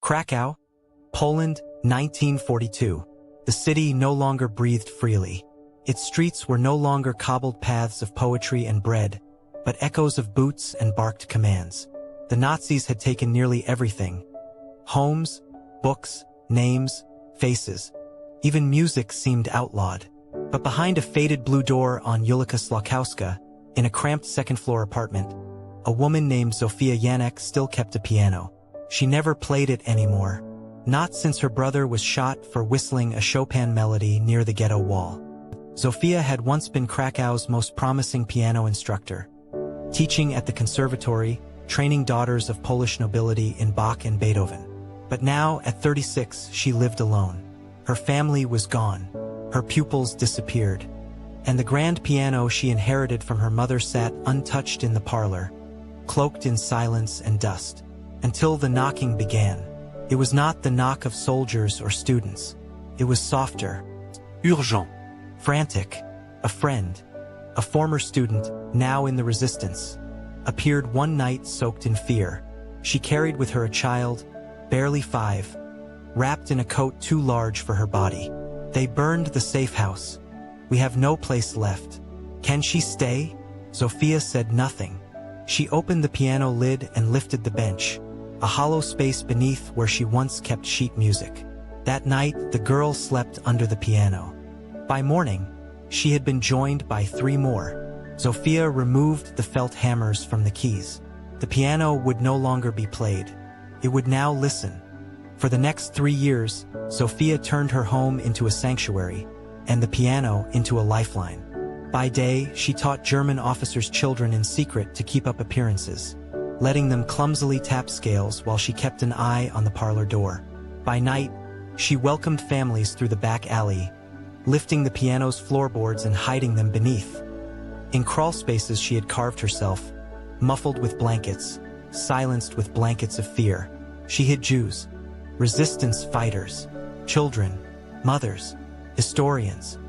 Kraków, Poland, 1942. The city no longer breathed freely. Its streets were no longer cobbled paths of poetry and bread, but echoes of boots and barked commands. The Nazis had taken nearly everything. Homes, books, names, faces. Even music seemed outlawed. But behind a faded blue door on Ulita Slakowska, in a cramped second-floor apartment, a woman named Zofia still kept a piano. She never played it anymore. Not since her brother was shot for whistling a Chopin melody near the ghetto wall. Zofia had once been Krakow's most promising piano instructor, teaching at the conservatory, training daughters of Polish nobility in Bach and Beethoven. But now, at 36, she lived alone. Her family was gone. Her pupils disappeared. And the grand piano she inherited from her mother sat untouched in the parlor, cloaked in silence and dust. Until the knocking began. It was not the knock of soldiers or students. It was softer. Urgent. Frantic. A friend, a former student, now in the resistance, appeared one night soaked in fear. She carried with her a child, barely 5, wrapped in a coat too large for her body. They burned the safe house. We have no place left. Can she stay? Zofia said nothing. She opened the piano lid and lifted the bench, a hollow space beneath where she once kept sheet music. That night, the girl slept under the piano. By morning, she had been joined by 3 more. Zofia removed the felt hammers from the keys. The piano would no longer be played. It would now listen. For the next 3 years, Zofia turned her home into a sanctuary, and the piano into a lifeline. By day, she taught German officers' children in secret to keep up appearances, letting them clumsily tap scales while she kept an eye on the parlor door. By night, she welcomed families through the back alley, lifting the piano's floorboards and hiding them beneath. In crawl spaces she had carved herself, muffled with blankets, silenced with blankets of fear. She hid Jews, resistance fighters, children, mothers, historians,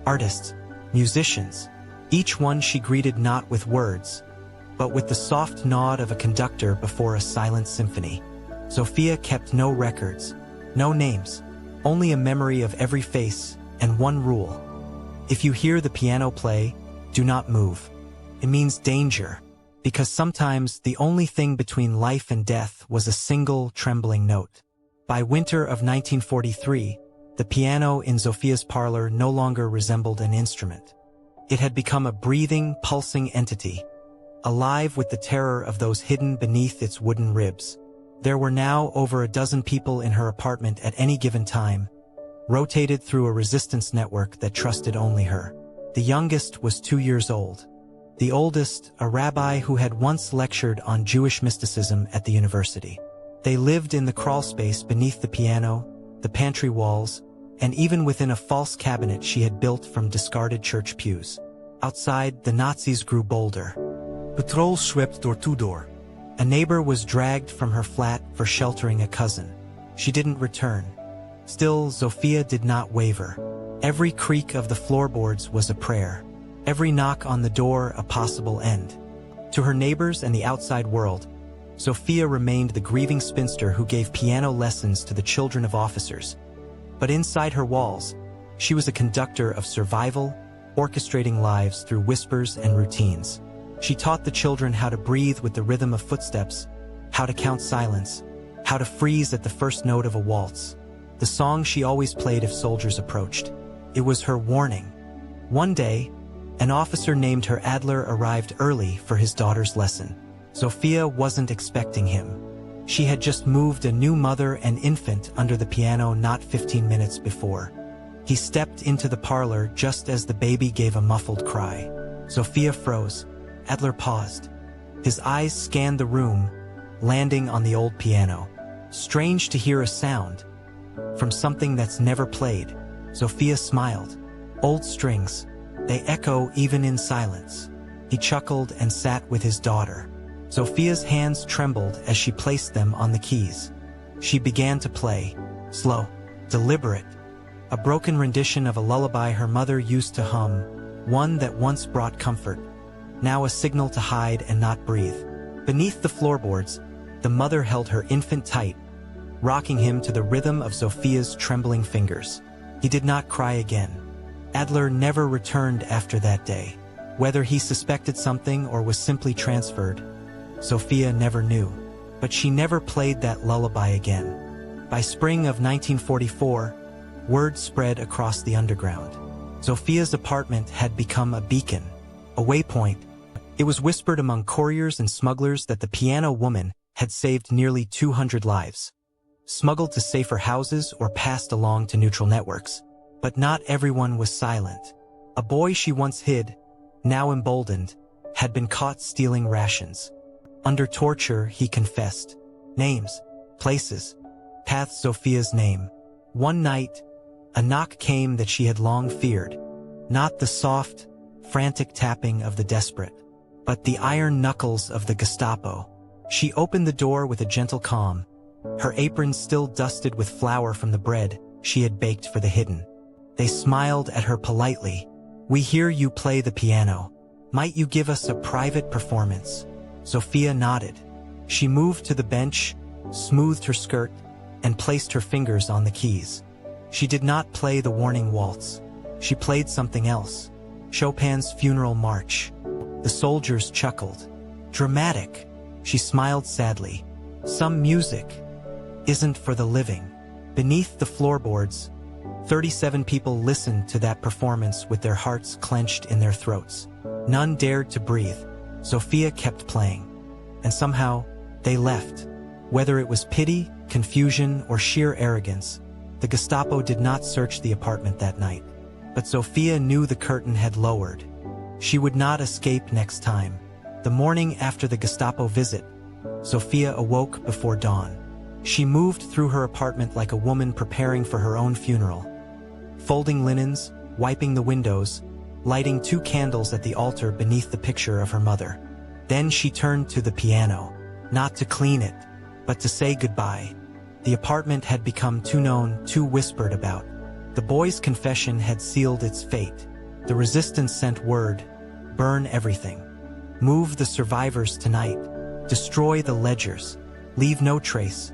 artists, musicians. Each one she greeted not with words, but with the soft nod of a conductor before a silent symphony. Zofia kept no records, no names, only a memory of every face and one rule. If you hear the piano play, do not move. It means danger, because sometimes the only thing between life and death was a single trembling note. By winter of 1943, the piano in Zofia's parlor no longer resembled an instrument. It had become a breathing, pulsing entity, alive with the terror of those hidden beneath its wooden ribs. There were now over a dozen people in her apartment at any given time, rotated through a resistance network that trusted only her. The youngest was 2 years old. The oldest, a rabbi who had once lectured on Jewish mysticism at the university. They lived in the crawlspace beneath the piano, the pantry walls, and even within a false cabinet she had built from discarded church pews. Outside, the Nazis grew bolder. Patrol swept door to door. A neighbor was dragged from her flat for sheltering a cousin. She didn't return. Still, Zofia did not waver. Every creak of the floorboards was a prayer. Every knock on the door a possible end. To her neighbors and the outside world, Zofia remained the grieving spinster who gave piano lessons to the children of officers. But inside her walls, she was a conductor of survival, orchestrating lives through whispers and routines. She taught the children how to breathe with the rhythm of footsteps, how to count silence, how to freeze at the first note of a waltz. The song she always played if soldiers approached. It was her warning. One day, an officer named her Adler arrived early for his daughter's lesson. Zofia wasn't expecting him. She had just moved a new mother and infant under the piano not 15 minutes before. He stepped into the parlor just as the baby gave a muffled cry. Zofia froze. Adler paused. His eyes scanned the room, landing on the old piano. Strange to hear a sound from something that's never played. Zofia smiled. Old strings. They echo even in silence. He chuckled and sat with his daughter. Zofia's hands trembled as she placed them on the keys. She began to play, slow, deliberate, a broken rendition of a lullaby her mother used to hum, one that once brought comfort, now a signal to hide and not breathe. Beneath the floorboards, the mother held her infant tight, rocking him to the rhythm of Zofia's trembling fingers. He did not cry again. Adler never returned after that day. Whether he suspected something or was simply transferred, Zofia never knew. But she never played that lullaby again. By spring of 1944, word spread across the underground. Zofia's apartment had become a beacon, a waypoint. It was whispered among couriers and smugglers that the piano woman had saved nearly 200 lives, smuggled to safer houses or passed along to neutral networks. But not everyone was silent. A boy she once hid, now emboldened, had been caught stealing rations. Under torture, he confessed. Names, places, paths. Zofia's name. One night, a knock came that she had long feared. Not the soft, frantic tapping of the desperate, but the iron knuckles of the Gestapo. She opened the door with a gentle calm, her apron still dusted with flour from the bread she had baked for the hidden. They smiled at her politely. "We hear you play the piano. Might you give us a private performance?" Zofia nodded. She moved to the bench, smoothed her skirt, and placed her fingers on the keys. She did not play the warning waltz. She played something else. Chopin's Funeral March. The soldiers chuckled. "Dramatic." She smiled sadly. "Some music isn't for the living." Beneath the floorboards, 37 people listened to that performance with their hearts clenched in their throats. None dared to breathe. Zofia kept playing. And somehow, they left. Whether it was pity, confusion, or sheer arrogance, the Gestapo did not search the apartment that night. But Zofia knew the curtain had lowered. She would not escape next time. The morning after the Gestapo visit, Zofia awoke before dawn. She moved through her apartment like a woman preparing for her own funeral. Folding linens, wiping the windows, lighting 2 candles at the altar beneath the picture of her mother. Then she turned to the piano, not to clean it, but to say goodbye. The apartment had become too known, too whispered about. The boy's confession had sealed its fate. The resistance sent word, "Burn everything. Move the survivors tonight. Destroy the ledgers. Leave no trace."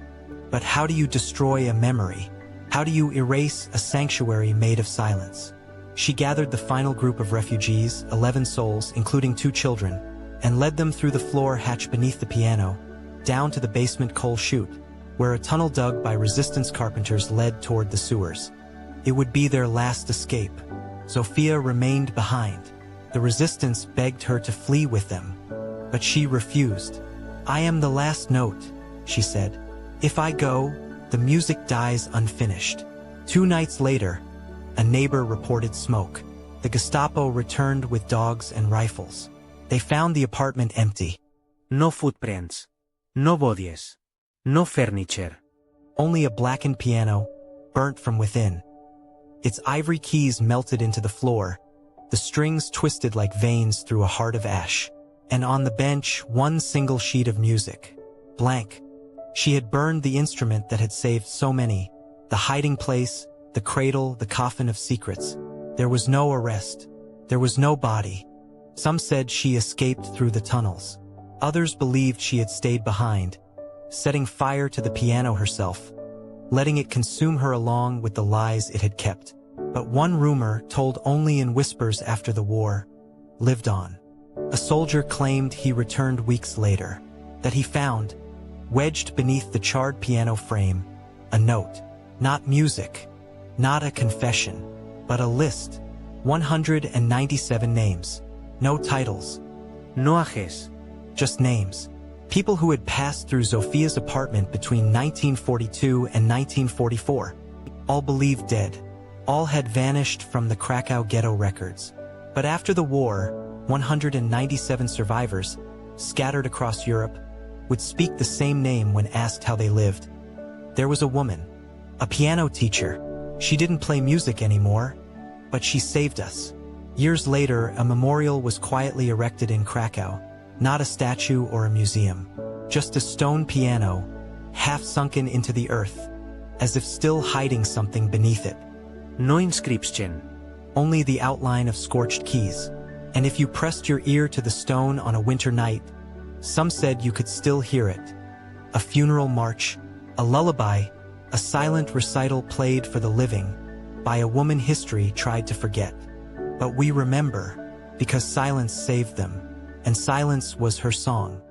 But how do you destroy a memory? How do you erase a sanctuary made of silence? She gathered the final group of refugees, 11 souls, including 2 children, and led them through the floor hatch beneath the piano, down to the basement coal chute, where a tunnel dug by resistance carpenters led toward the sewers. It would be their last escape. Zofia remained behind. The resistance begged her to flee with them, but she refused. "I am the last note," she said. "If I go, the music dies unfinished." 2 nights later, a neighbor reported smoke. The Gestapo returned with dogs and rifles. They found the apartment empty. No footprints. No bodies. No furniture. Only a blackened piano, burnt from within. Its ivory keys melted into the floor, the strings twisted like veins through a heart of ash. And on the bench, 1 single sheet of music. Blank. She had burned the instrument that had saved so many. The hiding place, the cradle, the coffin of secrets. There was no arrest. There was no body. Some said she escaped through the tunnels. Others believed she had stayed behind, setting fire to the piano herself, letting it consume her along with the lies it had kept. But one rumor, told only in whispers after the war, lived on. A soldier claimed he returned weeks later, that he found, wedged beneath the charred piano frame, a note. Not music, not a confession, but a list. 197 names. No titles. No ages. Just names. People who had passed through Zofia's apartment between 1942 and 1944. All believed dead. All had vanished from the Krakow ghetto records. But after the war, 197 survivors, scattered across Europe, would speak the same name when asked how they lived. There was a woman, a piano teacher. She didn't play music anymore, but she saved us. Years later, a memorial was quietly erected in Krakow, not a statue or a museum, just a stone piano, half sunken into the earth, as if still hiding something beneath it. No inscription. Only the outline of scorched keys. And if you pressed your ear to the stone on a winter night, some said you could still hear it. A funeral march, A lullaby, a silent recital played for the living, by a woman history tried to forget. But we remember, because silence saved them, and silence was her song.